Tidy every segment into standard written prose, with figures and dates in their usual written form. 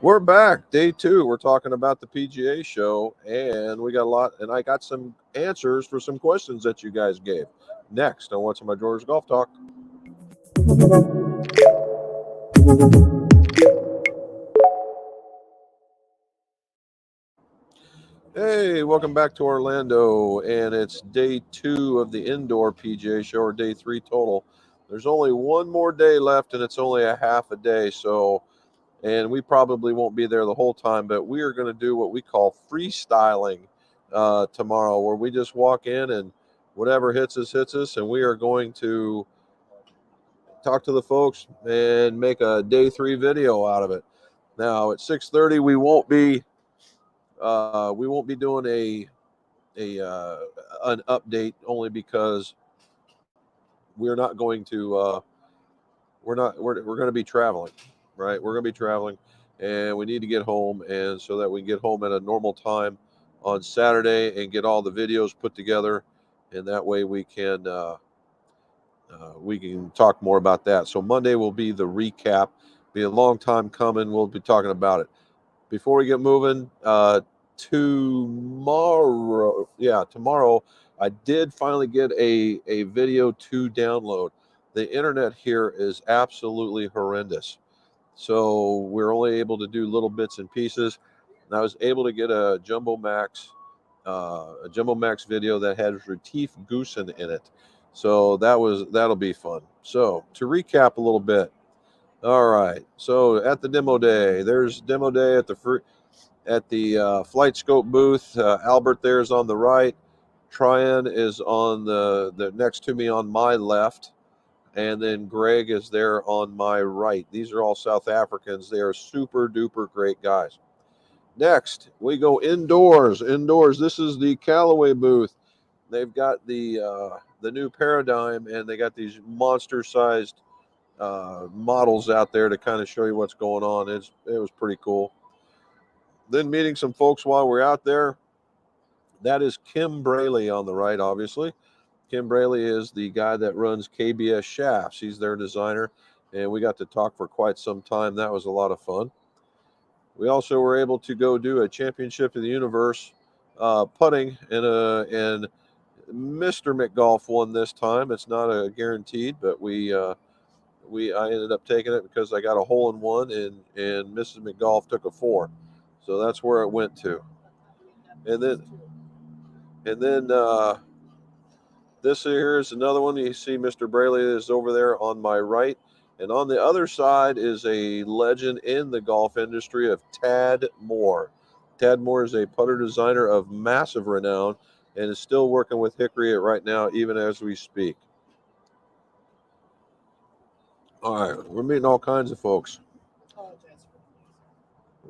We're back, day 2. We're talking about the PGA show, and we got a lot, and I got some answers for some questions that you guys gave. Next on What's in My Drawers Golf Talk. Hey, welcome back to Orlando, and it's day 2 of the indoor PGA show, or day 3 total. There's only one more day left, and it's only a half a day, and we probably won't be there the whole time, but we are going to do what we call freestyling tomorrow, where we just walk in and whatever hits us, and we are going to talk to the folks and make a day 3 video out of it. Now at 6:30 we won't be doing an update, only because we're not going to we're going to be traveling, right? We're going to be traveling, and we need to get home, and so that we get home at a normal time on Saturday and get all the videos put together, and that way we can talk more about that. So Monday will be the recap. Be a long time coming. We'll be talking about it. Before we get moving, tomorrow I did finally get a video to download. The internet here is absolutely horrendous, so we're only able to do little bits and pieces. And I was able to get a Jumbo Max video that has Retief Goosen in it, so that'll be fun. So to recap a little bit, all right. So at the demo day, there's demo day at the Flight Scope booth. Albert there is on the right. Tryon is on the next to me on my left, and then Greg is there on my right. These are all South Africans. They are super duper great guys. Next, we go indoors. This is the Callaway booth. They've got the new Paradigm, and they got these monster-sized models out there to kind of show you what's going on. It was pretty cool. Then meeting some folks while we're out there. That is Kim Braley on the right, obviously. Kim Braley is the guy that runs KBS Shafts. He's their designer, and we got to talk for quite some time. That was a lot of fun. We also were able to go do a Championship of the Universe putting, and Mr. McGolf won this time. It's not a guaranteed, but I ended up taking it because I got a hole in one, and Mrs. McGolf took a 4. So that's where it went to. And then this here is another one. You see Mr. Braley is over there on my right. And on the other side is a legend in the golf industry of Tad Moore. Tad Moore is a putter designer of massive renown and is still working with Hickory right now, even as we speak. All right, we're meeting all kinds of folks.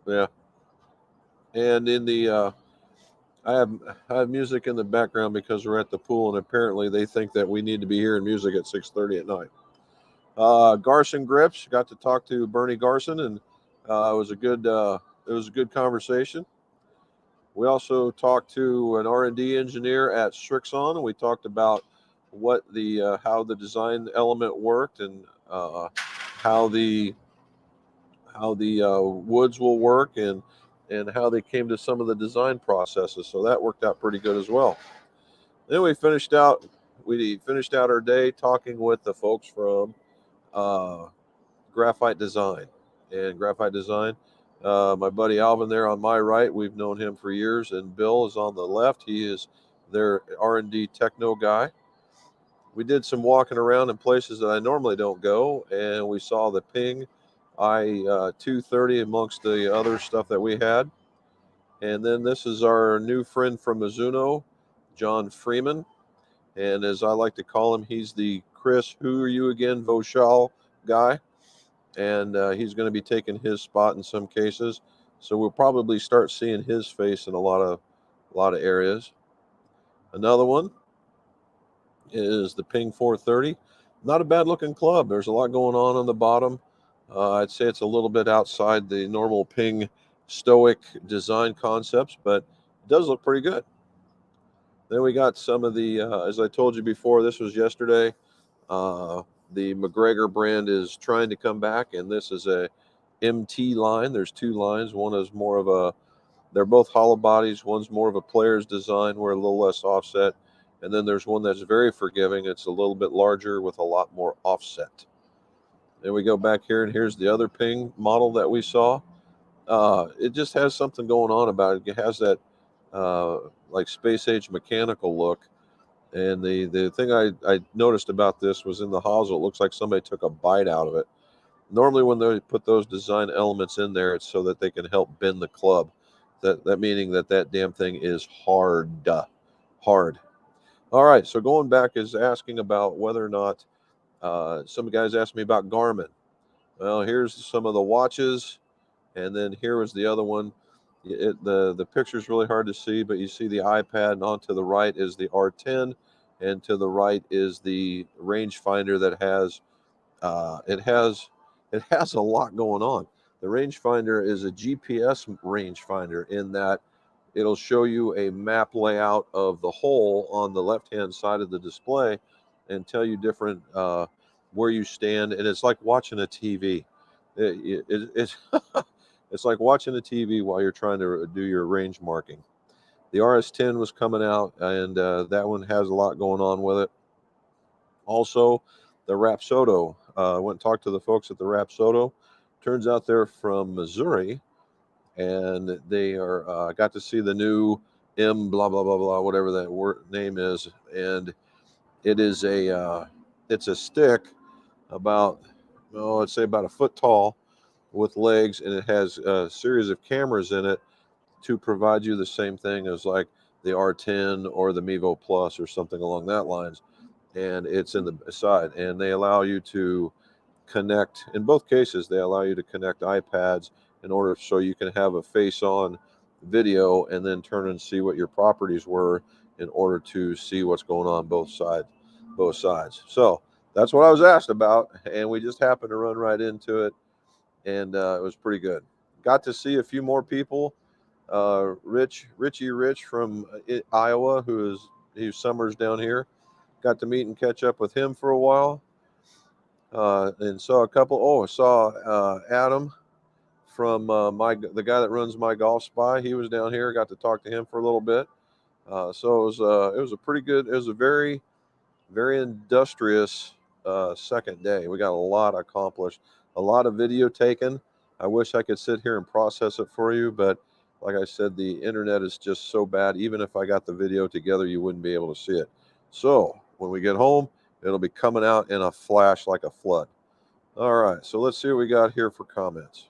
Yeah. And in the I have music in the background because we're at the pool, and apparently they think that we need to be hearing music at 6:30 at night. Garson Grips, got to talk to Bernie Garson, and it was a good conversation. We also talked to an R&D engineer at Strixon, and we talked about what how the design element worked, and how the woods will work, and how they came to some of the design processes. So that worked out pretty good as well. Then we finished out our day talking with the folks from Graphite Design. And Graphite Design, my buddy Alvin there on my right, we've known him for years, and Bill is on the left. He is their R&D techno guy. We did some walking around in places that I normally don't go, and we saw the Ping I-230 amongst the other stuff that we had. And then this is our new friend from Mizuno, John Freeman. And as I like to call him, he's the Chris, who are you again, Voshal guy. And he's going to be taking his spot in some cases. So we'll probably start seeing his face in a lot of areas. Another one is the Ping 430. Not a bad looking club. There's a lot going on the bottom. I'd say it's a little bit outside the normal Ping stoic design concepts, but it does look pretty good. Then we got some of the, as I told you before, this was yesterday. The McGregor brand is trying to come back, and this is a MT line. There's two lines. One is more of a, they're both hollow bodies. One's more of a player's design, where a little less offset. And then there's one that's very forgiving. It's a little bit larger with a lot more offset. Then we go back here, and here's the other Ping model that we saw. It just has something going on about it. It has that like space age mechanical look. And the thing I noticed about this was in the hosel, it looks like somebody took a bite out of it. Normally when they put those design elements in there, it's so that they can help bend the club. That meaning that damn thing is hard. Hard. All right, so going back is asking about whether or not some guys asked me about Garmin. Well, here's some of the watches, and then here was the other one. The picture's really hard to see, but you see the iPad, and on to the right is the R10, and to the right is the rangefinder that has it has a lot going on. The rangefinder is a GPS rangefinder in that it'll show you a map layout of the hole on the left-hand side of the display and tell you different where you stand, and it's like watching a TV. It's it's like watching a TV while you're trying to do your range marking. The RS10 was coming out, and that one has a lot going on with it. Also, the Rapsodo. I went and talked to the folks at the Rapsodo. Turns out they're from Missouri, and they are got to see the new M blah blah blah blah whatever that name is, and it is it's a stick about, oh, I'd say about a foot tall with legs, and it has a series of cameras in it to provide you the same thing as like the R10 or the Mevo Plus or something along that lines. And it's in the side, and they allow you to connect. In both cases, they allow you to connect iPads in order so you can have a face-on video and then turn and see what your properties were in order to see what's going on both sides. So that's what I was asked about, and we just happened to run right into it, and it was pretty good. Got to see a few more people. Richie Rich from Iowa, he summers down here. Got to meet and catch up with him for a while, and saw a couple. Oh, I saw Adam from the guy that runs My Golf Spy. He was down here. Got to talk to him for a little bit. So it was a pretty good. It was a very industrious second day. We got a lot accomplished, a lot of video taken. I wish I could sit here and process it for you, but like I said, the internet is just so bad. Even if I got the video together, you wouldn't be able to see it. So when we get home, it'll be coming out in a flash like a flood. All right, so let's see what we got here for comments.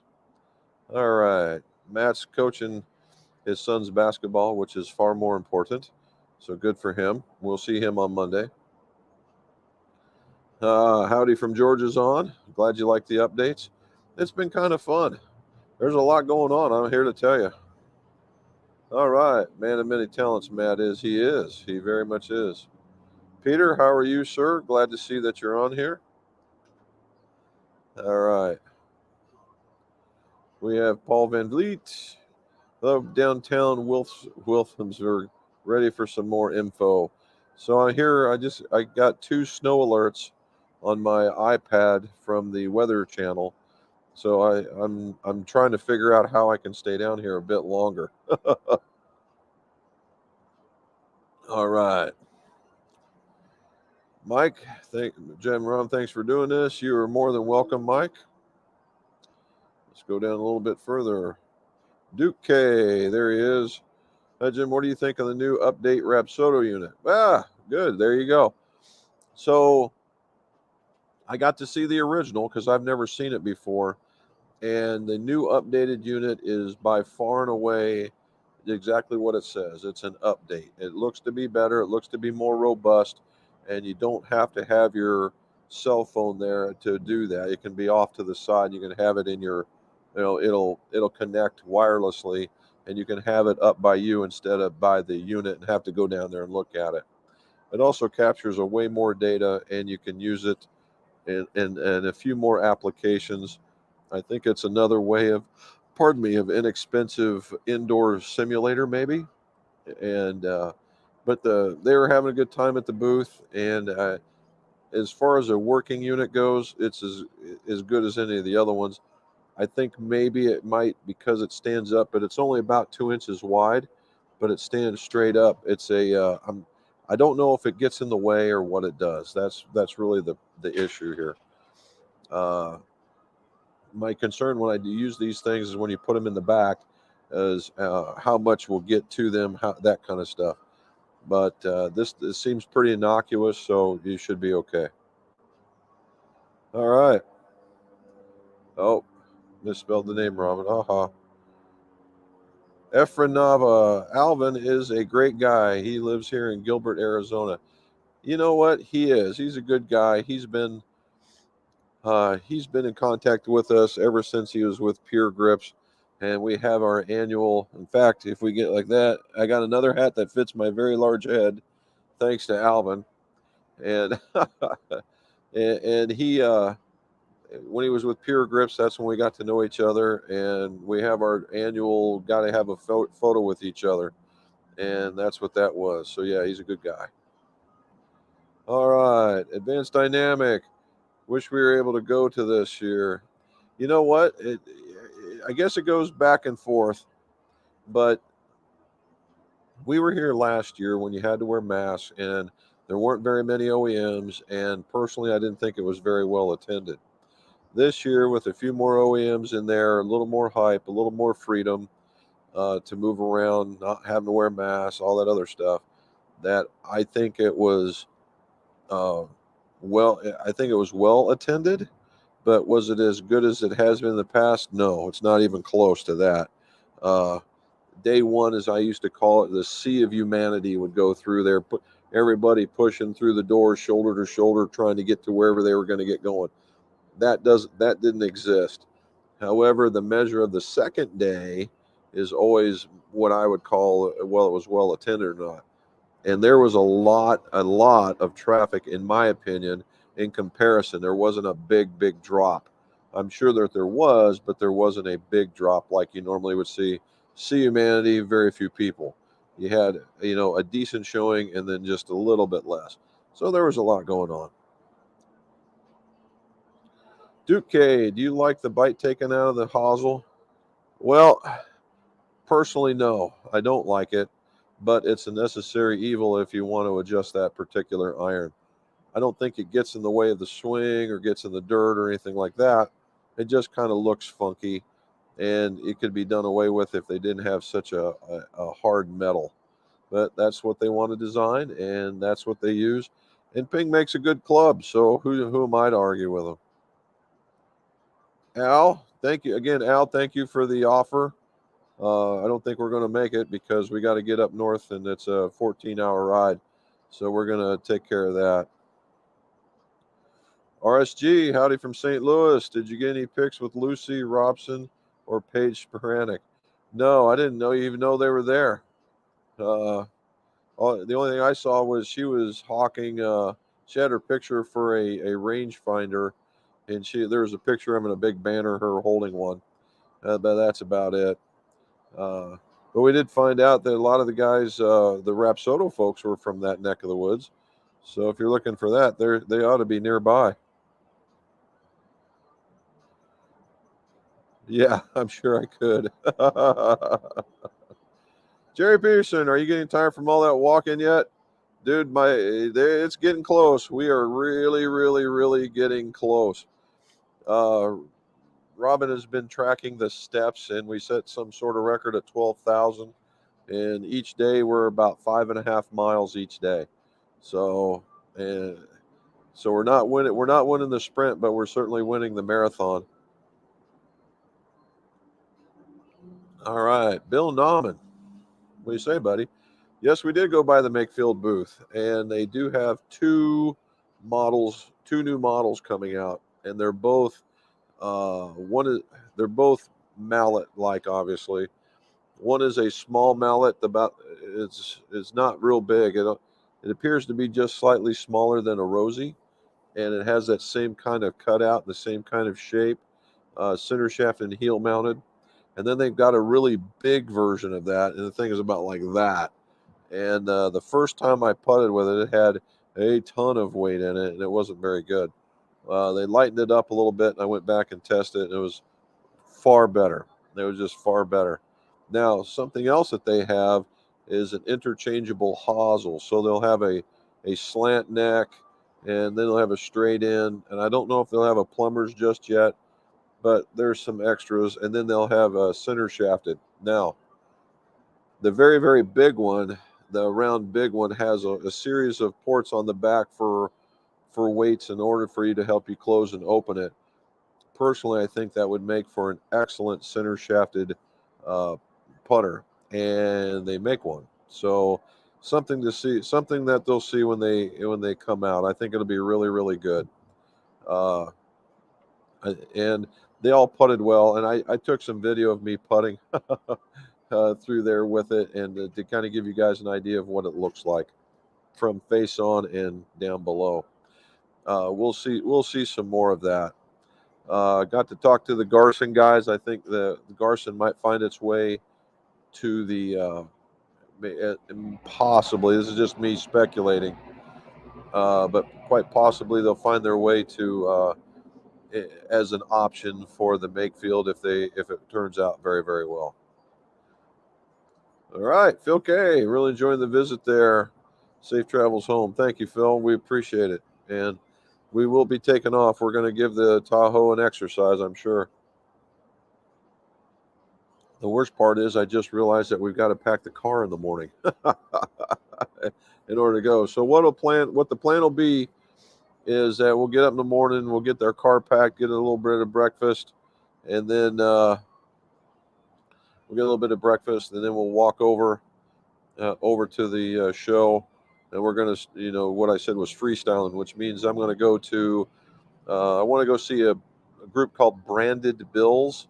All right, Matt's coaching his son's basketball, which is far more important. So good for him. We'll see him on Monday. Howdy from Georgia's on. Glad you like the updates. It's been kind of fun. There's a lot going on, I'm here to tell you. All right, man of many talents, Matt is. He is. He very much is. Peter, how are you, sir? Glad to see that you're on here. All right. We have Paul Van Vliet. Hello, downtown Williamsburg. Ready for some more info. So I got 2 snow alerts on my iPad from the Weather Channel. So I'm trying to figure out how I can stay down here a bit longer. All right. Mike, Jim Ron, thanks for doing this. You are more than welcome, Mike. Let's go down a little bit further. Duke K, there he is. Hi, Jim, what do you think of the new update Rapsodo unit? Good. There you go. So I got to see the original because I've never seen it before. And the new updated unit is by far and away exactly what it says. It's an update. It looks to be better. It looks to be more robust. And you don't have to have your cell phone there to do that. It can be off to the side. You can have it in your, it'll connect wirelessly, and you can have it up by you instead of by the unit and have to go down there and look at it. It also captures a way more data, and you can use it in a few more applications. I think it's another way of inexpensive indoor simulator maybe. And but they were having a good time at the booth, and as far as a working unit goes, it's as good as any of the other ones. I think maybe it might, because it stands up, but it's only about 2 inches wide, but it stands straight up. It's I don't know if it gets in the way or what it does. That's really the issue here. Uh, my concern when I use these things is when you put them in the back, is how much will get to them, that kind of stuff. But this seems pretty innocuous, so you should be okay. All right. Oh, misspelled the name, Robin. Aha. Efren Nava. Alvin is a great guy. He lives here in Gilbert, Arizona. You know what? He is. He's a good guy. He's been in contact with us ever since he was with Pure Grips, and we have our annual. In fact, if we get like that, I got another hat that fits my very large head, thanks to Alvin, and and he when he was with Pure Grips, that's when we got to know each other, and we have our annual got to have a photo with each other, and that's what that was. So yeah, he's a good guy. All right, Advanced Dynamic. Wish we were able to go to this year. You know what? I guess it goes back and forth, but we were here last year when you had to wear masks, and there weren't very many OEMs, and personally, I didn't think it was very well attended. This year, with a few more OEMs in there, a little more hype, a little more freedom to move around, not having to wear masks, all that other stuff, that I think it was uh, I think it was well attended. But was it as good as it has been in the past? No, it's not even close to that. Uh, Day one, as I used to call it, the sea of humanity would go through there, everybody pushing through the door, shoulder to shoulder, trying to get to wherever they were going to get going. That didn't exist. However, the measure of the second day is always what I would call, well, it was well attended or not. And there was a lot of traffic, in my opinion. In comparison, there wasn't a big drop. I'm sure that there was, but there wasn't a big drop like you normally would see humanity, very few people. You had, a decent showing and then just a little bit less. So there was a lot going on. Duke K, do you like the bite taken out of the hosel? Well, personally, no, I don't like it, but it's a necessary evil if you want to adjust that particular iron. I don't think it gets in the way of the swing or gets in the dirt or anything like that. It just kind of looks funky, and it could be done away with if they didn't have such a hard metal. But that's what they want to design, and that's what they use. And Ping makes a good club, so who am I to argue with them? Al, thank you again. Al, thank you for the offer. I don't think we're going to make it because we got to get up north, and it's a 14-hour ride. So we're going to take care of that. RSG, howdy from St. Louis. Did you get any pics with Lucy Robson or Paige Sporanic? No, I didn't know you even know they were there. The only thing I saw was she was hawking. She had her picture for a rangefinder, and there was a picture of in a big banner, her holding one. But that's about it. But we did find out that a lot of the guys, the Rapsodo folks, were from that neck of the woods. So if you're looking for that, they ought to be nearby. Yeah, I'm sure I could. Jerry Peterson, are you getting tired from all that walking yet? Dude, it's getting close. We are really getting close. Uh, Robin has been tracking the steps, and we set some sort of record at 12,000. And each day we're about 5.5 miles each day. So, and so we're not winning. We're not winning the sprint, but we're certainly winning the marathon. All right, Bill Nauman. What do you say, buddy? Yes, we did go by the Makefield booth, and they do have two new models coming out, and they're both they're both mallet-like, obviously. One is a small mallet, it's not real big. It appears to be just slightly smaller than a Rosie, and it has that same kind of cutout, the same kind of shape, center shaft and heel mounted. And then they've got a really big version of that, and the thing is about like that. And the first time I putted with it, it had a ton of weight in it, and it wasn't very good. They lightened it up a little bit, and I went back and tested it, and it was far better. It was just far better. Now, something else that they have is an interchangeable hosel. So they'll have a slant neck, and then they'll have a straight in. And I don't know if they'll have a plumber's just yet, but there's some extras. And then they'll have a center shafted. Now, the very, very big one, the round big one, has a series of ports on the back for weights in order for you to help you close and open it. Personally, I think that would make for an excellent center shafted uh, putter, and they make one. So something to see, something that they'll see when they come out. I think it'll be really, really good. Uh, and they all putted well, and I took some video of me putting through there with it, and to kind of give you guys an idea of what it looks like from face on and down below. We'll see some more of that. Got to talk to the Garson guys. I think the Garson might find its way to the possibly. This is just me speculating, but quite possibly they'll find their way to as an option for the Makefield if it turns out very, very well. All right, Phil K. Really enjoying the visit there. Safe travels home. Thank you, Phil. We appreciate it, and we will be taking off. We're going to give the Tahoe an exercise, I'm sure. The worst part is I just realized that we've got to pack the car in the morning in order to go. So what the plan will be is that we'll get up in the morning, we'll get their car packed, get a little bit of breakfast, and then we'll get a little bit of breakfast, and then we'll walk over to the show, and we're gonna, what I said was freestyling, which means I'm gonna go to, I want to go see a group called Branded Bills.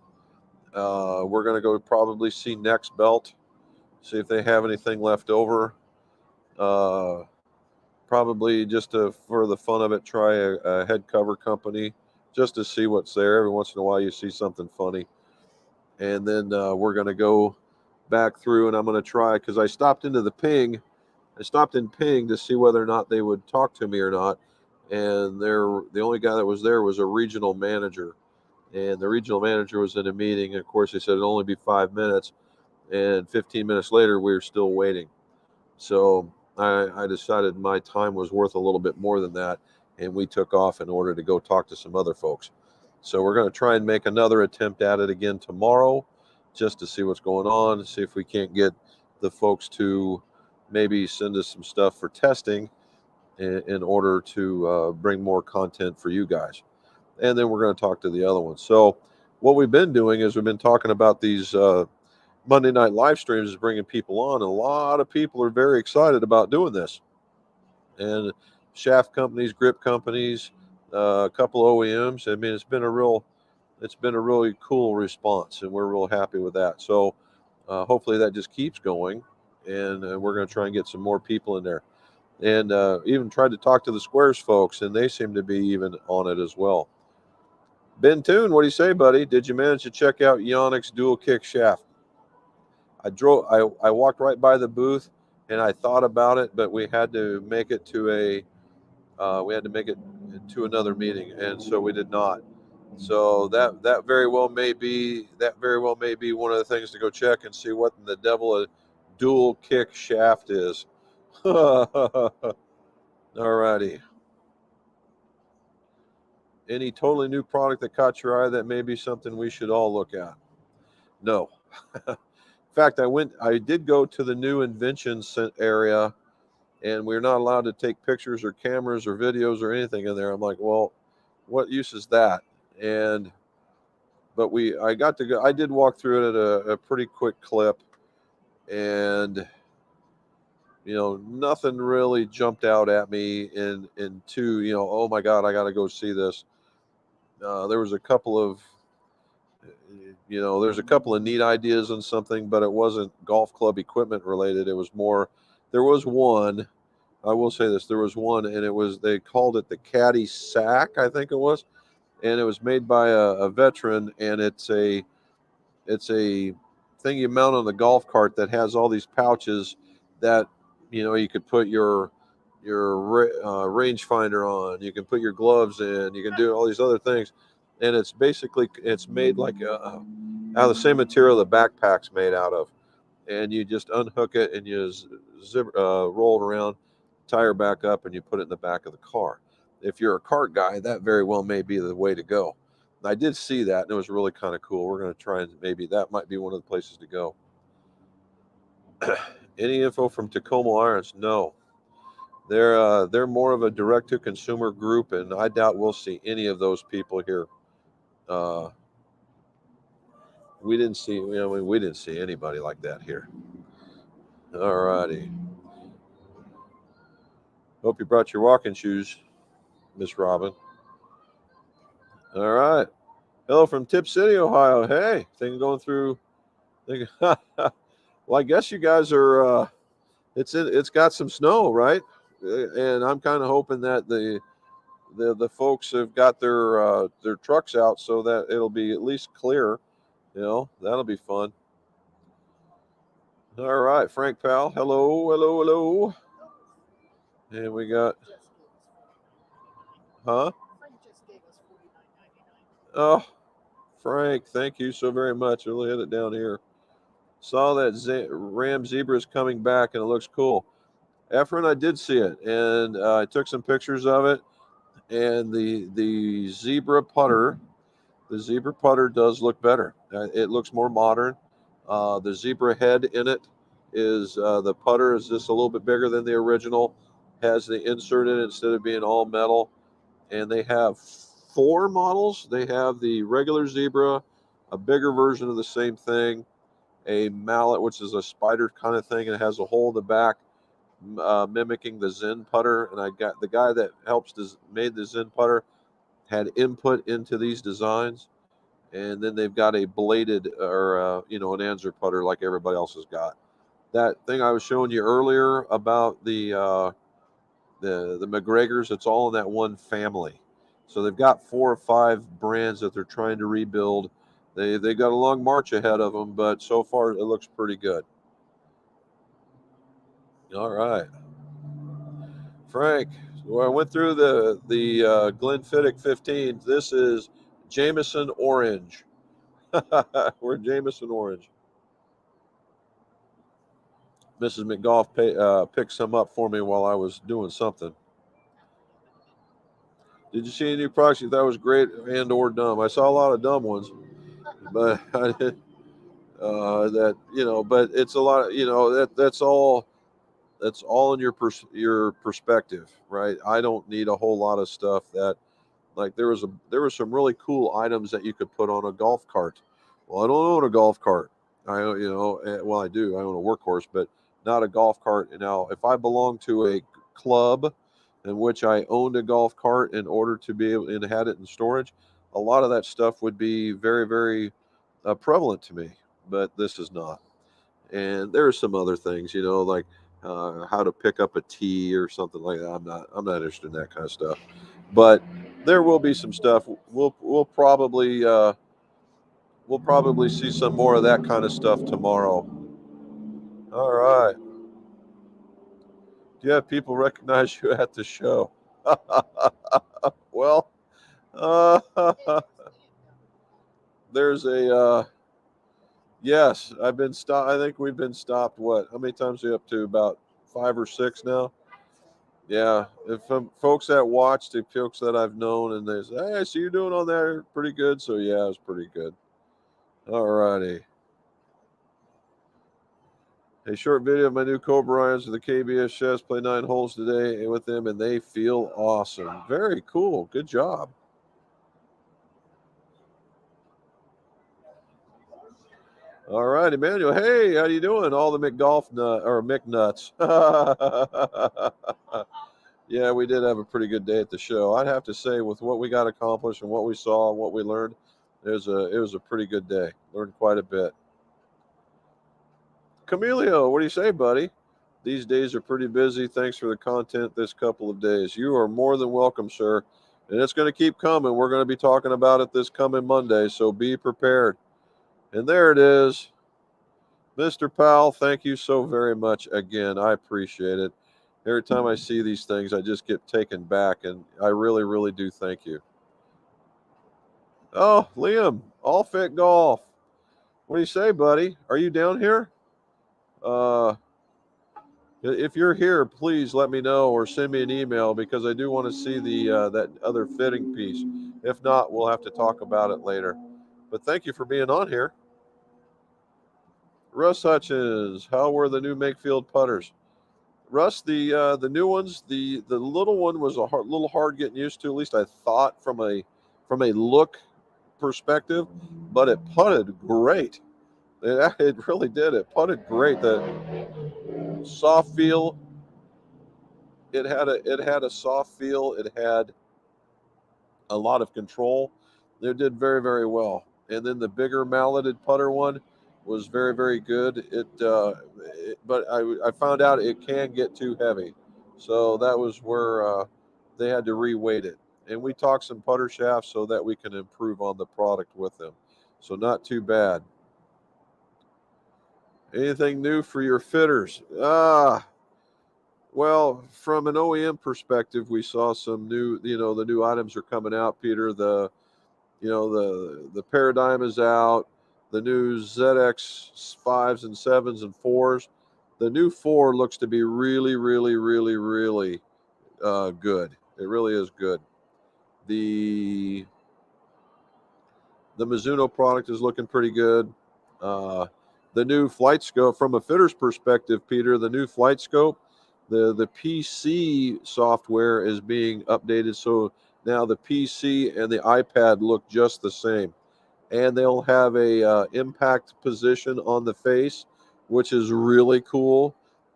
We're gonna go probably see Next Belt, see if they have anything left over. Probably just for the fun of it, try a head cover company just to see what's there. Every once in a while, you see something funny, and then we're gonna go back through, and I'm gonna try because I stopped in Ping to see whether or not they would talk to me or not, and the only guy that was there was a regional manager, and the regional manager was in a meeting. And of course, they said it'd only be 5 minutes, and 15 minutes later, we were still waiting. So I decided my time was worth a little bit more than that, and we took off in order to go talk to some other folks. So we're going to try and make another attempt at it again tomorrow, just to see what's going on, see if we can't get the folks to maybe send us some stuff for testing in order to bring more content for you guys. And then we're going to talk to the other ones. So what we've been doing is we've been talking about these Monday night live streams, is bringing people on. And a lot of people are very excited about doing this. And shaft companies, grip companies, a couple OEMs. I mean, it's been a really cool response, and we're real happy with that. So hopefully that just keeps going, and we're going to try and get some more people in there. And even tried to talk to the Squares folks, and they seem to be even on it as well. Ben Toon, what do you say, buddy? Did you manage to check out Yonex dual kick shaft? I walked right by the booth, and I thought about it, but we had to make it to another meeting, and so we did not. So that very well may be one of the things to go check and see what in the devil a dual kick shaft is. All righty. Any totally new product that caught your eye that may be something we should all look at? No. In fact, I did go to the new invention area, and we're not allowed to take pictures or cameras or videos or anything in there. I'm like, well, what use is that? But I got to go. I did walk through it at a pretty quick clip, and nothing really jumped out at me into oh my God, I got to go see this. There was a couple of there's a couple of neat ideas and something, but it wasn't golf club equipment related. It was more. There was one. I will say this: there was one, and they called it the Caddy Sack, I think it was, and it was made by a veteran, and it's a thing you mount on the golf cart that has all these pouches that you could put your rangefinder on. You can put your gloves in. You can do all these other things, and it's made like out of the same material the backpack's made out of. And you just unhook it and you roll it around, tire back up, and you put it in the back of the car. If you're a cart guy, that very well may be the way to go. I did see that, and it was really kind of cool. We're going to try and maybe that might be one of the places to go. Any info from Tacoma Irons? No. They're more of a direct to consumer group, and I doubt we'll see any of those people here. Uh, we didn't see, we didn't see anybody like that here. All righty. Hope you brought your walking shoes, Miss Robin. All right. Hello from Tip City, Ohio. Hey, thing going through. Well, I guess you guys are. It's got some snow, right? And I'm kind of hoping that the folks have got their trucks out so that it'll be at least clear. That'll be fun. All right, Frank Powell. Hello, hello, hello. And we got, huh? Oh, Frank, thank you so very much. I'll hit it down here. Saw that Ram Zebra is coming back and it looks cool. Efren, I did see it, and I took some pictures of it. And the zebra putter does look better. It looks more modern. The zebra head in it is the putter is just a little bit bigger than the original. Has the insert in it instead of being all metal. And they have 4 models. They have the regular zebra, a bigger version of the same thing, a mallet, which is a spider kind of thing, and it has a hole in the back, mimicking the Zen putter. And I got the guy that made the Zen putter had input into these designs, and then they've got a bladed or an Anzer putter like everybody else has got. That thing I was showing you earlier about the McGregors, it's all in that one family. So they've got 4 or 5 brands that they're trying to rebuild. They got a long march ahead of them, but so far it looks pretty good. All right, Frank. Well, I went through the Glenfiddich 15. This is Jameson Orange. We're Jameson Orange. Mrs. McGough picked some up for me while I was doing something. Did you see any new products you thought was great and or dumb? I saw a lot of dumb ones, but I did, but it's a lot. That's all. That's all in your perspective, right? I don't need a whole lot of stuff that, like, there were some really cool items that you could put on a golf cart. Well, I don't own a golf cart. Well, I do. I own a workhorse, but not a golf cart. Now, if I belong to a club in which I owned a golf cart in order to be able and had it in storage, a lot of that stuff would be very, very prevalent to me. But this is not. And there are some other things, like how to pick up a tee or something like that. I'm not interested in that kind of stuff. But there will be some stuff. We'll probably see some more of that kind of stuff tomorrow. All right. Do you have people recognize you at the show? Well, uh, there's yes, I've been stopped. I think we've been stopped. What? How many times are we up to? About 5 or 6 now. Yeah. If folks that watch, the folks that I've known, and they say, "Hey, I see you doing on there pretty good." So yeah, it's pretty good. All righty. A short video of my new Cobra irons with the KBS chefs. Play 9 holes today with them, and they feel awesome. Very cool. Good job. All right, Emmanuel. Hey, how you doing? All the McNuts. Yeah, we did have a pretty good day at the show. I'd have to say, with what we got accomplished and what we saw and what we learned, it was a pretty good day. Learned quite a bit. Camilio, what do you say, buddy? These days are pretty busy. Thanks for the content this couple of days. You are more than welcome, sir. And it's going to keep coming. We're going to be talking about it this coming Monday, so be prepared. And there it is. Mr. Powell, thank you so very much again. I appreciate it. Every time I see these things, I just get taken back, and I really, really do thank you. Oh, Liam, All Fit Golf. What do you say, buddy? Are you down here? Uh, if you're here, please let me know or send me an email because I do want to see the that other fitting piece. If not, we'll have to talk about it later. But thank you for being on here. Russ Hutchins, how were the new Makefield putters? Russ, the new ones, the little one was a little hard getting used to. At least I thought from a look perspective, but it putted great. It really did. It putted great. The soft feel. It had a soft feel. It had a lot of control. It did very, very well. And then the bigger malleted putter one was very, very good. But I found out it can get too heavy, so that was where they had to reweight it. And we talked some putter shafts so that we can improve on the product with them. So not too bad. Anything new for your fitters? Well, from an OEM perspective, we saw some new. The new items are coming out, Peter. The Paradigm is out. The new ZX 5s and 7s and 4s. The new 4 looks to be really, really, really, really good. It really is good. The the Mizuno product is looking pretty good. Uh, the new flight scope, from a fitter's perspective, Peter, the new flight scope, the PC software is being updated, so now the PC and the iPad look just the same, and they'll have a impact position on the face, which is really cool.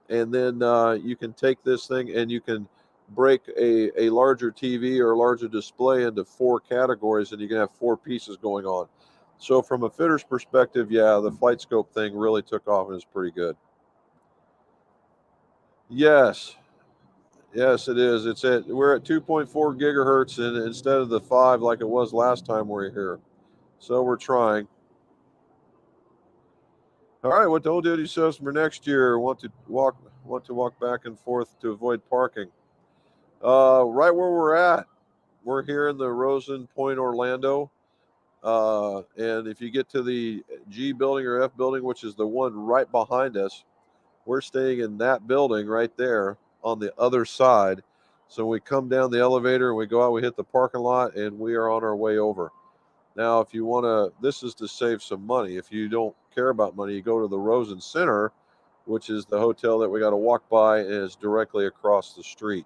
And then you can take this thing and you can break a larger TV or a larger display into 4 categories, and you can have 4 pieces going on. So from a fitter's perspective, yeah, the flight scope thing really took off and is pretty good. Yes, yes, it is. We're at 2.4 gigahertz, and instead of the 5 like it was last time we were here. So we're trying. All right, what the old duty says for next year? Want to walk back and forth to avoid parking. Right where we're at, we're here in the Rosen Point, Orlando. And if you get to the G building or F building, which is the one right behind us, we're staying in that building right there on the other side. So we come down the elevator and we go out, we hit the parking lot, and we are on our way over. Now, if you want to, this is to save some money. If you don't care about money, you go to the Rosen Center, which is the hotel that we got to walk by and is directly across the street.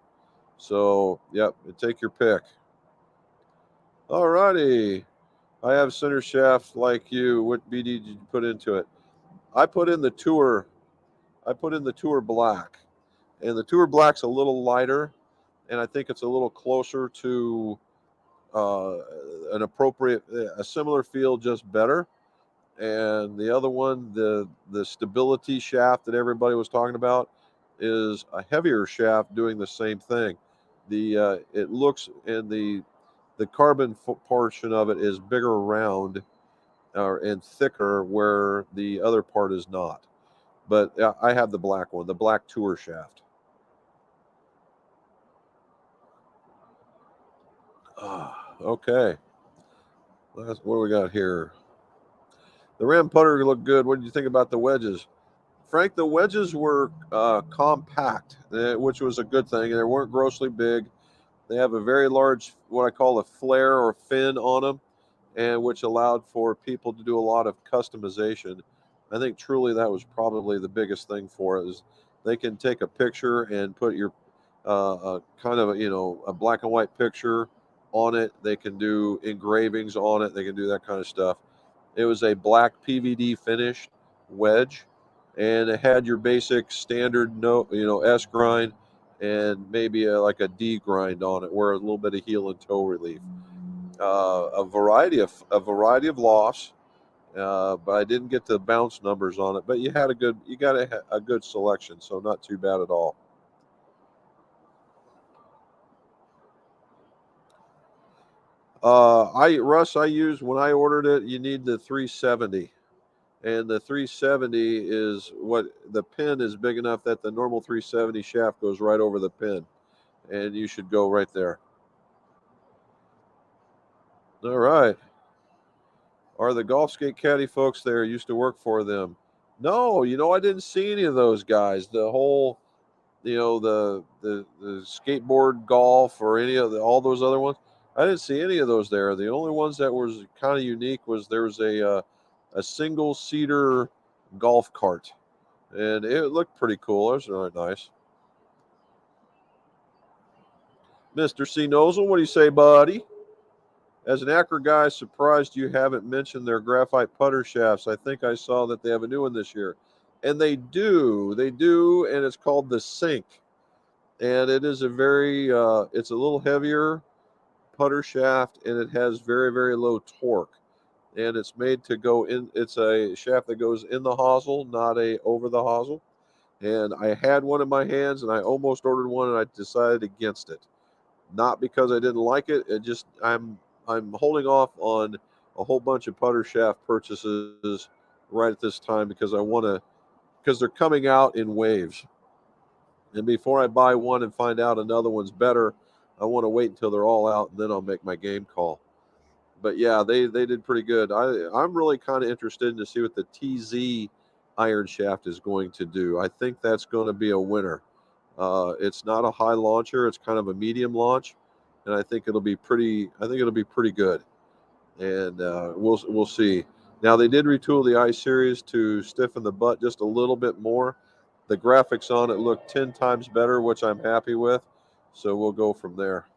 So, yep, take your pick. All righty. I have center shaft like you. What BD did you put into it? I put in the Tour. I put in the Tour Black, and the Tour Black's a little lighter, and I think it's a little closer to uh, a similar feel, just better. And the other one, the stability shaft that everybody was talking about, is a heavier shaft doing the same thing. It looks, and the carbon portion of it is bigger around and thicker, where the other part is not. But I have the black one, the black Tour shaft. Okay. What do we got here? The ram putter looked good. What did you think about the wedges? Frank, the wedges were compact, which was a good thing. They weren't grossly big. They have a very large, what I call a flare or fin on them, and which allowed for people to do a lot of customization. I think truly that was probably the biggest thing for it, is they can take a picture and put your kind of a black and white picture on it. They can do engravings on it. They can do that kind of stuff. It was a black PVD finished wedge, and it had your basic standard S grind, and maybe like a D grind on it, where a little bit of heel and toe relief. A variety of lofts, but I didn't get the bounce numbers on it. But you got a good selection, so not too bad at all. I used, when I ordered it, you need the 370, and the 370 is what the pin is big enough that the normal 370 shaft goes right over the pin, and you should go right there. All right. Are the Golf Skate Caddy folks there used to work for them? No, I didn't see any of those guys. The whole, the skateboard golf or any of all those other ones. I didn't see any of those there. The only ones that was kind of unique was there was a single seater golf cart, and it looked pretty cool. It was really nice. Mr. C. Nozzle, what do you say, buddy? As an Acro guy, surprised you haven't mentioned their graphite putter shafts. I think I saw that they have a new one this year. And they do, and it's called the Sync. And it is it's a little heavier putter shaft, and it has very, very low torque. And it's made to go in, it's a shaft that goes in the hosel, not a over the hosel. And I had one in my hands, and I almost ordered one, and I decided against it. Not because I didn't like it. It just I'm holding off on a whole bunch of putter shaft purchases right at this time because they're coming out in waves. And before I buy one and find out another one's better, I want to wait until they're all out and then I'll make my game call. But yeah, they did pretty good. I'm really kind of interested in to see what the TZ iron shaft is going to do. I think that's going to be a winner. It's not a high launcher; it's kind of a medium launch, and I think it'll be pretty. I think it'll be pretty good, and we'll see. Now they did retool the I series to stiffen the butt just a little bit more. The graphics on it look 10 times better, which I'm happy with. So we'll go from there.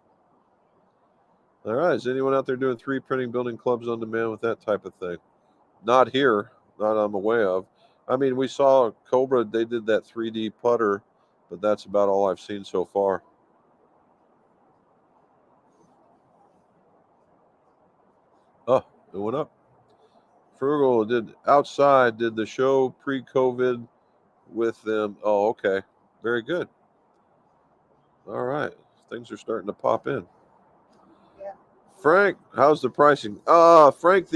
All right. Is anyone out there doing 3D printing, building clubs on demand with that type of thing? Not here, not I'm aware of. I mean, we saw Cobra, they did that 3D putter, but that's about all I've seen so far. Oh, it went up. Frugal did the show pre-COVID with them. Oh, okay. Very good. All right. Things are starting to pop in. Frank, how's the pricing? Frank,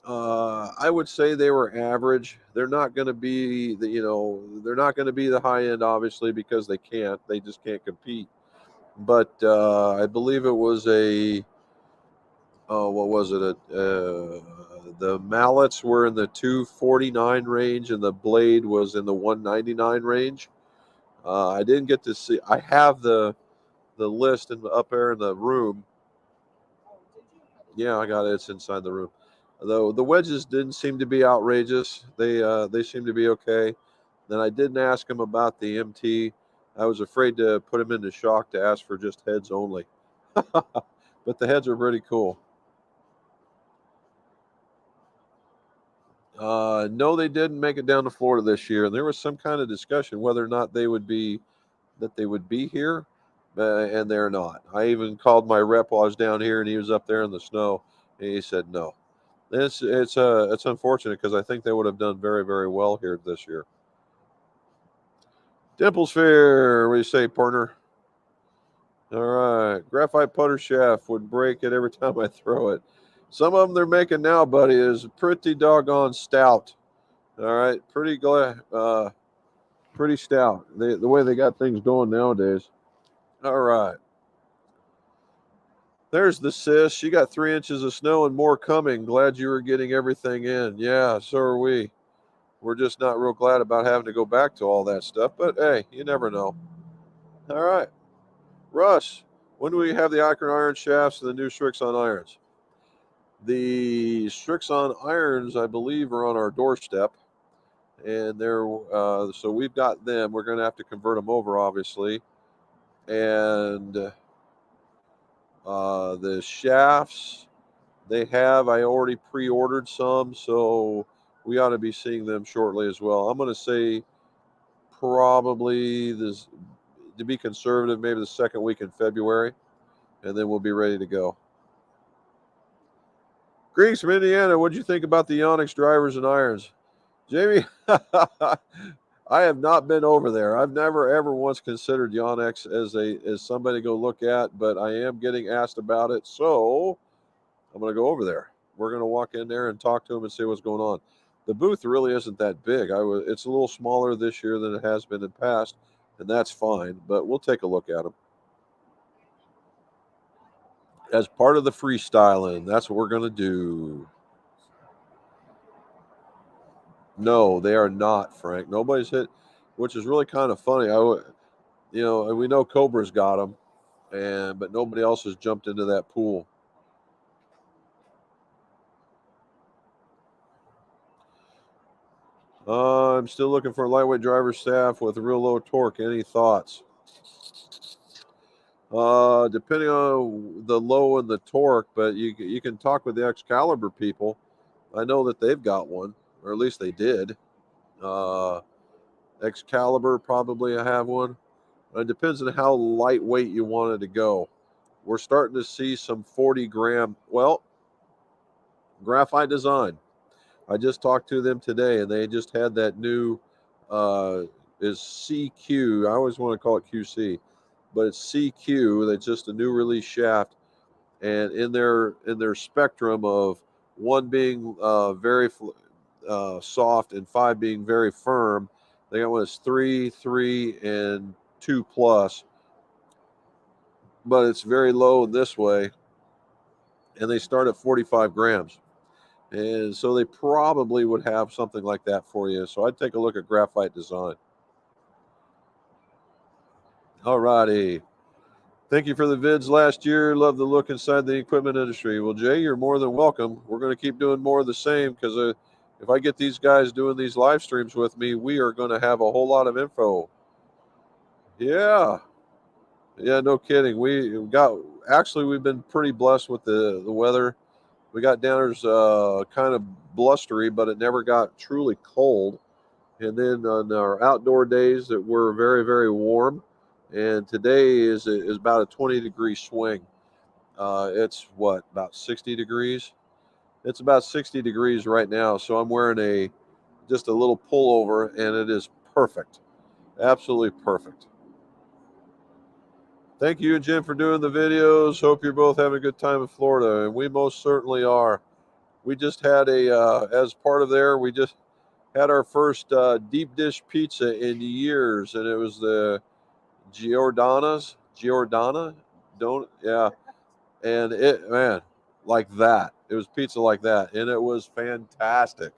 I would say they were average. They're not going to be they're not going to be the high end, obviously, because they can't. They just can't compete. But I believe it was what was it? The mallets were in the 249 range, and the blade was in the 199 range. I didn't get to see. I have the list up there in the room. Yeah, I got it. It's inside the room. Though the wedges didn't seem to be outrageous. They seemed to be okay. Then I didn't ask him about the MT. I was afraid to put him into shock to ask for just heads only. But the heads are pretty cool. No, they didn't make it down to Florida this year. There was some kind of discussion whether or not they would be here, and they're not. I even called my rep while I was down here, and he was up there in the snow, and he said no. It's unfortunate because I think they would have done very, very well here this year. Dimple Sphere, what do you say, partner? All right, graphite putter shaft would break it every time I throw it. Some of them they're making now, buddy, is pretty doggone stout. All right, pretty stout. The way they got things going nowadays. All right. There's the sis. She got 3 inches of snow and more coming. Glad you were getting everything in. Yeah, so are we. We're just not real glad about having to go back to all that stuff. But hey, you never know. All right. Russ, when do we have the Icon iron shafts and the new Strixon irons? The Strixon irons, I believe, are on our doorstep. And so we've got them. We're going to have to convert them over, obviously. And the shafts, I already pre-ordered some, so we ought to be seeing them shortly as well. I'm going to say probably this, to be conservative, maybe the second week in February, and then we'll be ready to go. Greeks from Indiana, what do you think about the Yonex drivers and irons? Jamie, I have not been over there. I've never ever once considered Yonex as somebody to go look at, but I am getting asked about it, so I'm going to go over there. We're going to walk in there and talk to them and see what's going on. The booth really isn't that big. It's a little smaller this year than it has been in the past, and that's fine. But we'll take a look at them. as part of the freestyling. That's what we're going to do. No, they are not, Frank. Nobody's hit, which is really kind of funny. And we know Cobra's got them, but nobody else has jumped into that pool. I'm still looking for a lightweight driver staff with a real low torque. Any thoughts? Depending on the low and the torque, but you can talk with the Excalibur people. I know that they've got one, or at least they did. Excalibur probably have one. It depends on how lightweight you wanted to go. We're starting to see some 40-gram. Well, Graphite Design. I just talked to them today, and they just had that new is CQ. I always want to call it QC, but it's CQ. That's just a new release shaft, and in their spectrum of one being very soft and 5 being very firm, they got one that's 3, 3, and 2 plus, but it's very low in this way, and they start at 45 grams. And so they probably would have something like that for you. So I'd take a look at Graphite Design. All righty. Thank you for the vids last year. Love the look inside the equipment industry. Well, Jay, you're more than welcome. We're going to keep doing more of the same because if I get these guys doing these live streams with me, we are going to have a whole lot of info. Yeah. Yeah, no kidding. We've been pretty blessed with the weather. We got downers kind of blustery, but it never got truly cold. And then on our outdoor days that were very, very warm. And today is about a 20-degree swing. It's about 60 degrees? It's about 60 degrees right now. So I'm wearing just a little pullover, and it is perfect. Absolutely perfect. Thank you, Jim, for doing the videos. Hope you're both having a good time in Florida, and we most certainly are. We just had as part of we just had our first deep dish pizza in years, and it was the Giordana, don't yeah, and like that. It was pizza like that, and it was fantastic.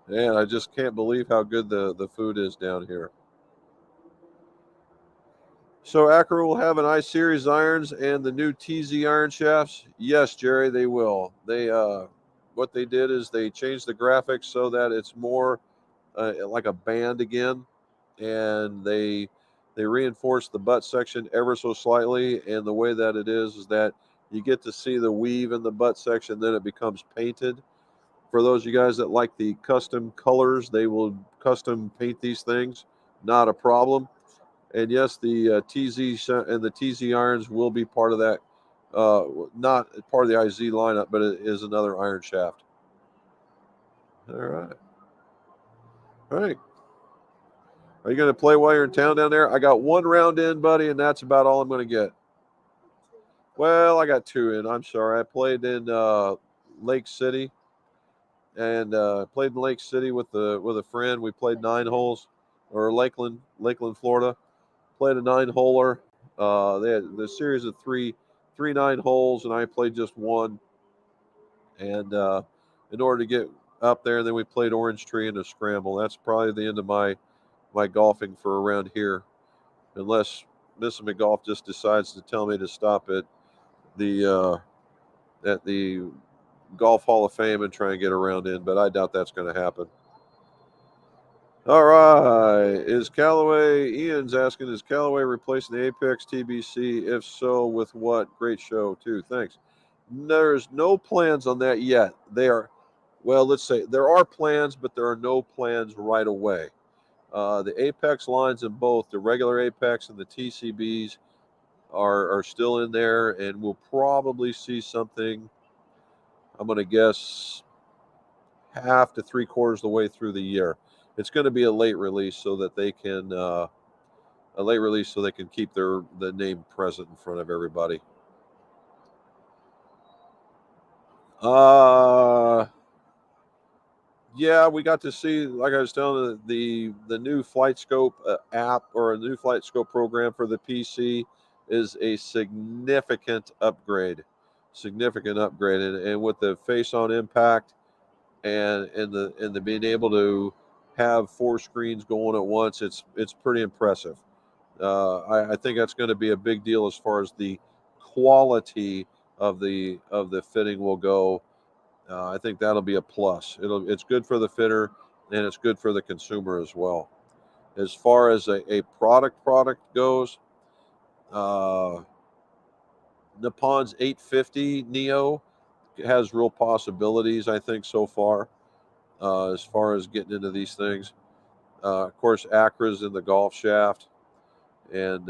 And I just can't believe how good the food is down here. So Acura will have an I-Series irons and the new TZ iron shafts. Yes, Jerry, they will. What they did is they changed the graphics so that it's more like a band again, and they reinforced the butt section ever so slightly. And the way that it is that you get to see the weave in the butt section, then it becomes painted. For those of you guys that like the custom colors, they will custom paint these things. Not a problem. And yes, the TZ and the TZ irons will be part of that. Not part of the IZ lineup, but it is another iron shaft. All right. All right. Are you going to play while you're in town down there? I got one round in, buddy, and that's about all I'm going to get. Well, I got 2 in. I'm sorry. I played in Lake City, and played in Lake City with a friend. We played 9 holes, or Lakeland, Florida. Played a 9-holer. They had the series of three 9 holes, and I played just one. And in order to get up there, and then we played Orange Tree and a scramble. That's probably the end of my golfing for around here, unless Mr. McGolf just decides to tell me to stop the Golf Hall of Fame and try and get around in, but I doubt that's going to happen. All right. Is Callaway, Ian's asking, is Callaway replacing the Apex TBC? If so, with what? Great show, too. Thanks. There's no plans on that yet. Let's say there are plans, but there are no plans right away. The Apex lines in both the regular Apex and the TCBs are still in there, and we'll probably see something, I'm going to guess, half to 3/4 of the way through the year. It's going to be a late release so that they can keep the name present in front of everybody. Yeah, we got to see, like I was telling you, the new Flight Scope app, or a new Flight Scope program for the PC is a significant upgrade. significant upgrade. And with the face on impact and the being able to have 4 screens going at once, it's pretty impressive. I think that's going to be a big deal as far as the quality of the fitting will go. I think that'll be a plus. It's good for the fitter and it's good for the consumer as well. As far as a product goes, uh, Nippon's 850 Neo has real possibilities, I think, so as far as getting into these things. Of course, Acra's in the golf shaft, and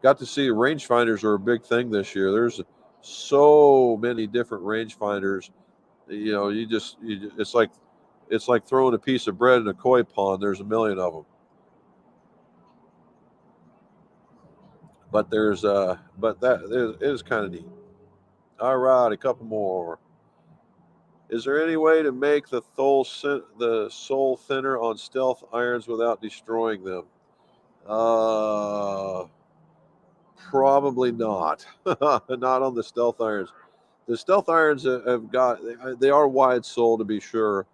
got to see rangefinders are a big thing this year. There's so many different rangefinders. It's like throwing a piece of bread in a koi pond. There's a million of them, but that it is kind of neat. All right, a couple more. Is there any way to make the sole thinner on stealth irons without destroying them? Uh, Probably not. Not on the stealth irons. The stealth irons have got, they are wide sole to be sure,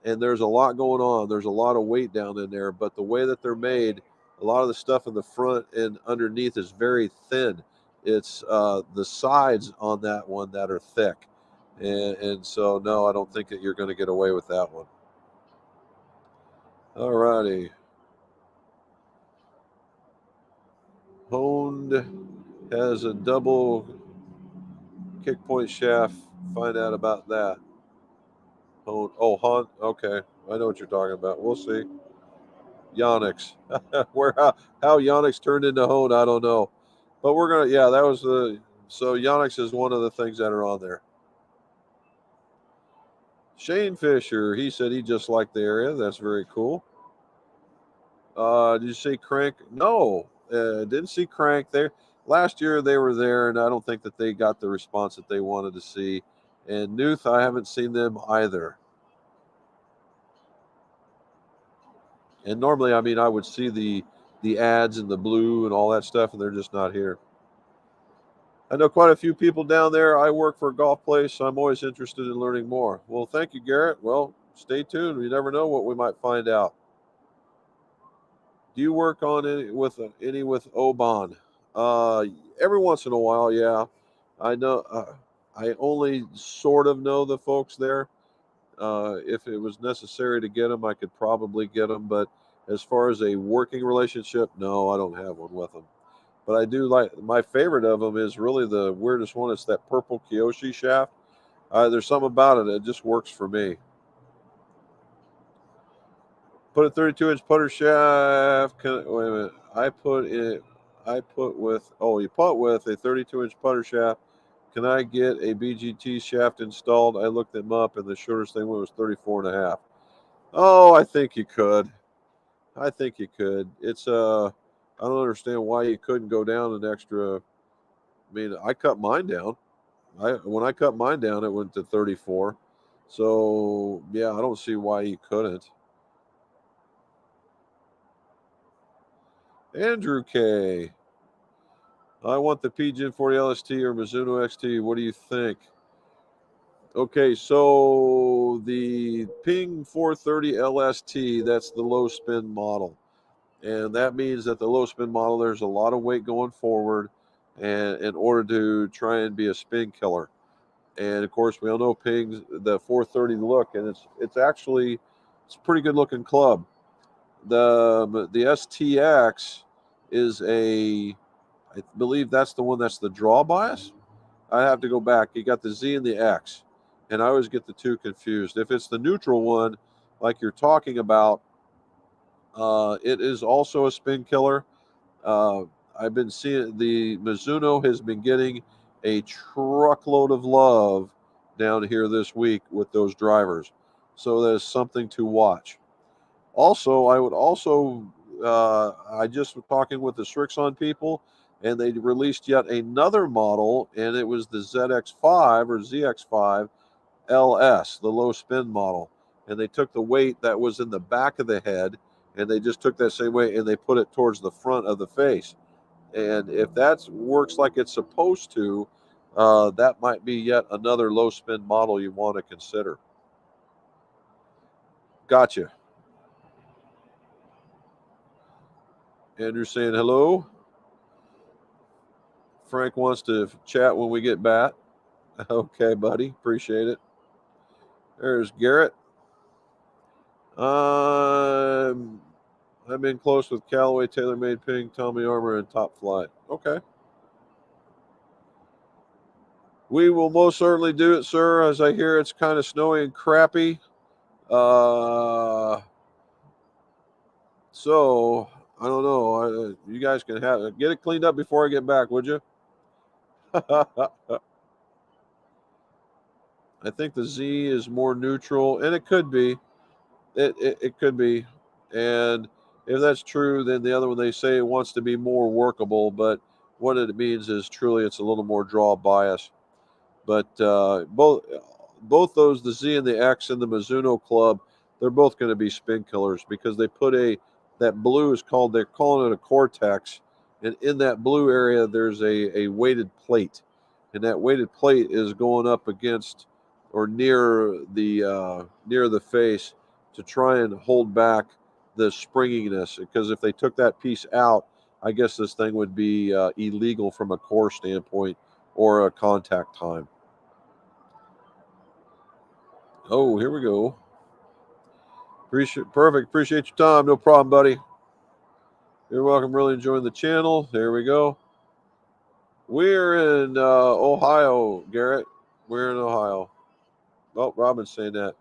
and there's a lot going on. There's a lot of weight down in there, but the way that they're made, a lot of the stuff in the front and underneath is very thin. It's the sides on that one that are thick, and so no, I don't think that you're going to get away with that one. All righty, honed has a double kick point shaft. Find out about that. Honed. Okay, I know what you're talking about. We'll see. Yonex. Where how Yonex turned into Hone, I don't know. But we're gonna yeah, that was the so Yonex is one of the things that are on there. Shane Fisher, he said he just liked the area. That's very cool. Did you see Crank? No, didn't see Crank there. Last year they were there, and I don't think that they got the response that they wanted to see. And Newth, I haven't seen them either. And normally, I mean, I would see the ads in the blue and all that stuff, and they're just not here. I know quite a few people down there. I work for a golf place, so I'm always interested in learning more. Well, thank you, Garrett. Well, stay tuned. We never know what we might find out. Do you work on any with Oban? Uh, every once in a while, yeah. I know. I only sort of know the folks there. If it was necessary to get them, I could probably get them. But as far as a working relationship, no, I don't have one with them. But I do like my favorite of them is really the weirdest one. It's that purple Kyoshi shaft. There's something about it that just works for me. Put a 32-inch putter shaft. Wait a minute. I put it. I put with. Oh, you put with a 32-inch putter shaft. Can I get a BGT shaft installed? I looked them up, and the shortest thing was 34 and a half. Oh, I think you could. I think you could. I don't understand why you couldn't go down an extra. I mean, I cut mine down. When I cut mine down, it went to 34. So yeah, I don't see why you couldn't. Andrew K. I want the PGA 40 LST or Mizuno XT. What do you think? Okay, so the Ping 430 LST, that's the low spin model. And that means that the low spin model, there's a lot of weight going forward and in order to try and be a spin killer. And of course, we all know Ping's the 430 look, and it's a pretty good looking club. The STX is I believe that's the one that's the draw bias. I have to go back. You got the Z and the X, and I always get the two confused. If it's the neutral one, like you're talking about, it is also a spin killer. Uh, I've been seeing the Mizuno has been getting a truckload of love down here this week with those drivers. So there's something to watch. Also, I just was talking with the Strixon people, and they released yet another model, and it was the ZX5 or ZX5 LS, the low spin model. And they took the weight that was in the back of the head, and they just took that same weight and they put it towards the front of the face. And if that works like it's supposed to, that might be yet another low spin model you want to consider. Gotcha. Andrew saying hello. Frank wants to chat when we get back. Okay, buddy. Appreciate it. There's Garrett. I've been close with Callaway, TaylorMade, Ping, Tommy Armour, and Top Flight. Okay. We will most certainly do it, sir. As I hear it's kind of snowy and crappy. So I don't know. You guys can get it cleaned up before I get back, would you? I think the Z is more neutral, and it could be. It could be. And if that's true, then the other one they say wants to be more workable, but what it means is truly it's a little more draw bias. But both those, the Z and the X and the Mizuno Club, they're both going to be spin killers because they put that blue is called, they're calling it a Cortex, and in that blue area there's a weighted plate, and that weighted plate is going up against or near the face to try and hold back the springiness, because if they took that piece out, I guess this thing would be illegal from a core standpoint or a contact time. Oh, here we go. Appreciate your time. No problem, buddy. You're welcome. Really enjoying the channel. There we go. We're in Ohio, Garrett. We're in Ohio. Oh, Robin's saying that.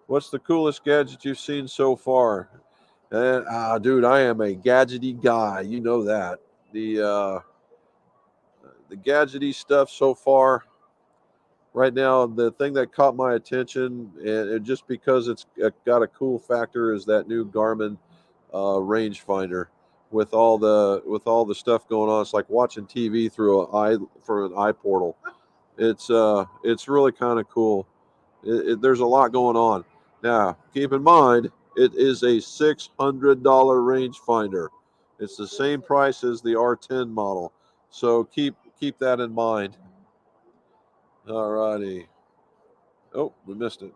What's the coolest gadget you've seen so far? And dude, I am a gadgety guy. You know that. The gadgety stuff so far. Right now, the thing that caught my attention, and just because it's got a cool factor, is that new Garmin rangefinder with all the stuff going on. It's like watching TV through an eye portal. It's really kind of cool. There's a lot going on. Now, keep in mind, it is a $600 rangefinder. It's the same price as the R10 model, so keep that in mind. All righty. Oh, we missed it.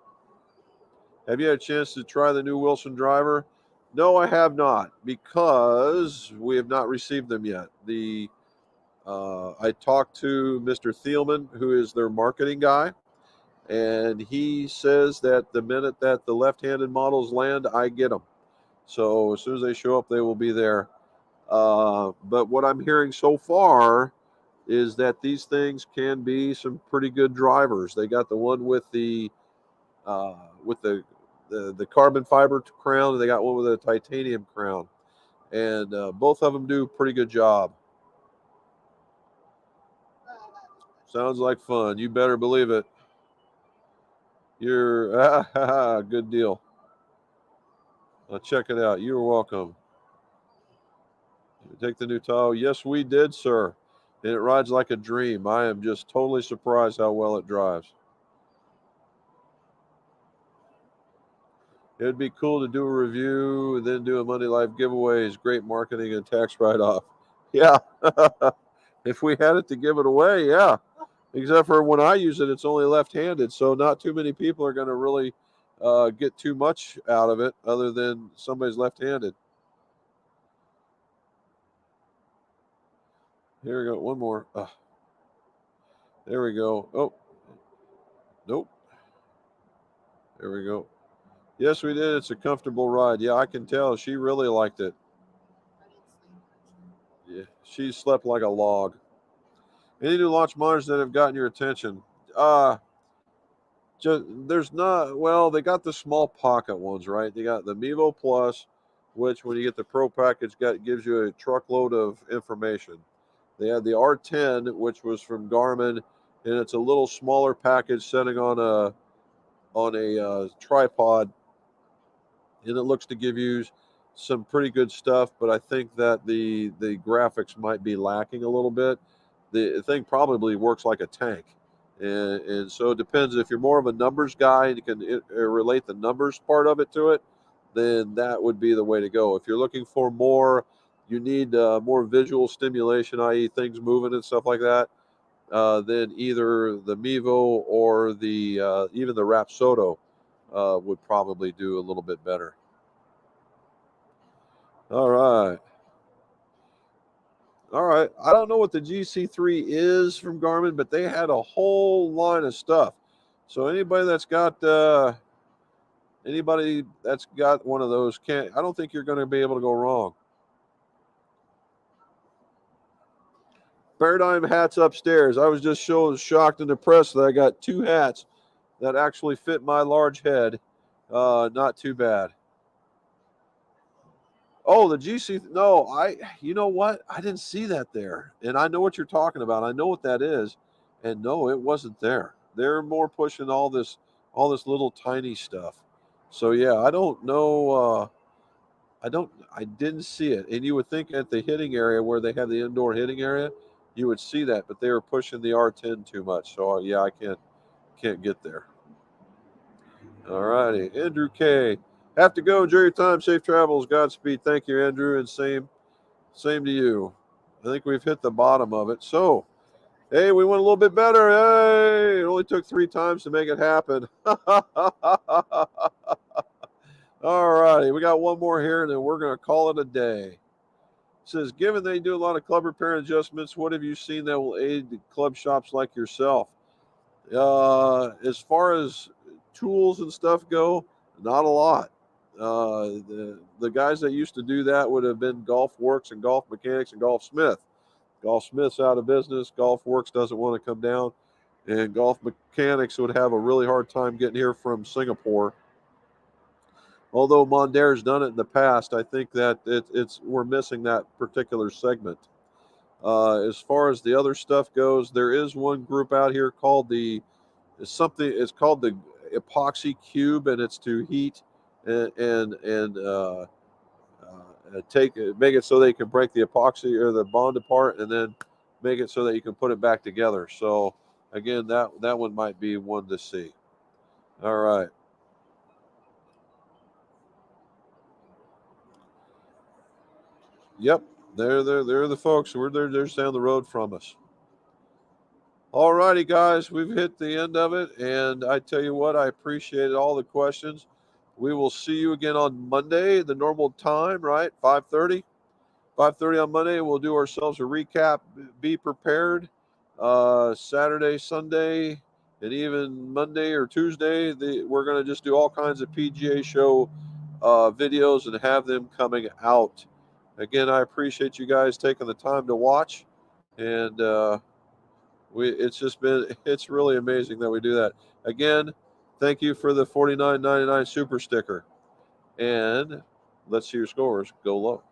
Have you had a chance to try the new Wilson driver? No, I have not, because we have not received them yet. I talked to Mr. Thielman, who is their marketing guy, and he says that the minute that the left-handed models land, I get them. So as soon as they show up, they will be there. But what I'm hearing so far is that these things can be some pretty good drivers. They got the one with the uh, with the carbon fiber crown, and they got one with a titanium crown, and both of them do a pretty good job. Sounds like fun. You better believe it. You're good deal. I'll check it out. You're welcome. Take the new Tahoe. Yes, we did, sir. And it rides like a dream. I am just totally surprised how well it drives. It'd be cool to do a review and then do a Monday Live giveaways. Great marketing and tax write-off. Yeah. If we had it to give it away, yeah. Except for when I use it, it's only left-handed, so not too many people are going to really get too much out of it other than somebody's left-handed. Here we go. One more. There we go. Oh, nope. There we go. Yes, we did. It's a comfortable ride. Yeah, I can tell. She really liked it. Yeah, she slept like a log. Any new launch monitors that have gotten your attention? Just there's not. Well, they got the small pocket ones, right? They got the Mevo Plus, which when you get the Pro package, gives you a truckload of information. They had the R10, which was from Garmin, and it's a little smaller package sitting on a tripod, and it looks to give you some pretty good stuff. But I think that the graphics might be lacking a little bit. The thing probably works like a tank, and so it depends. If you're more of a numbers guy and you can relate the numbers part of it to it, then that would be the way to go. If you're looking for more, you need more visual stimulation, i.e., things moving and stuff like that. then either the Mevo or the even the Rapsodo would probably do a little bit better. All right. All right. I don't know what the GC3 is from Garmin, but they had a whole line of stuff. So anybody that's got one of those I don't think you're going to be able to go wrong. Paradigm hats upstairs. I was just shocked and impressed that I got 2 hats that actually fit my large head. Not too bad. Oh, the GC. No, you know what? I didn't see that there. And I know what you're talking about. I know what that is. And no, it wasn't there. They're more pushing all this little tiny stuff. So yeah, I don't know. I didn't see it. And you would think at the hitting area where they have the indoor hitting area, you would see that, but they were pushing the R10 too much. So yeah, I can't get there. All righty. Andrew K. Have to go. Enjoy your time. Safe travels. Godspeed. Thank you, Andrew. And same to you. I think we've hit the bottom of it. So, hey, we went a little bit better. Hey, it only took 3 times to make it happen. All righty. We got one more here, and then we're going to call it a day. It says, given they do a lot of club repair and adjustments, what have you seen that will aid the club shops like yourself? As far as tools and stuff go, not a lot. The guys that used to do that would have been Golf Works and Golf Mechanics and Golf Smith. Golf Smith's out of business. Golf Works doesn't want to come down, and Golf Mechanics would have a really hard time getting here from Singapore. Although Mondair's done it in the past, I think that we're missing that particular segment. As far as the other stuff goes, there is one group out here called it's called the Epoxy Cube, and it's to heat and make it so they can break the epoxy or the bond apart, and then make it so that you can put it back together. So again, that one might be one to see. All right. Yep, they're the folks. They're just down the road from us. All righty, guys, we've hit the end of it, and I tell you what, I appreciate all the questions. We will see you again on Monday, the normal time, right? 5:30. 5:30 on Monday. We'll do ourselves a recap. Be prepared. Saturday, Sunday, and even Monday or Tuesday, we're going to just do all kinds of PGA show videos and have them coming out. Again, I appreciate you guys taking the time to watch, and it's really amazing that we do that. Again, thank you for the $49.99 super sticker, and let's see your scores. Go low.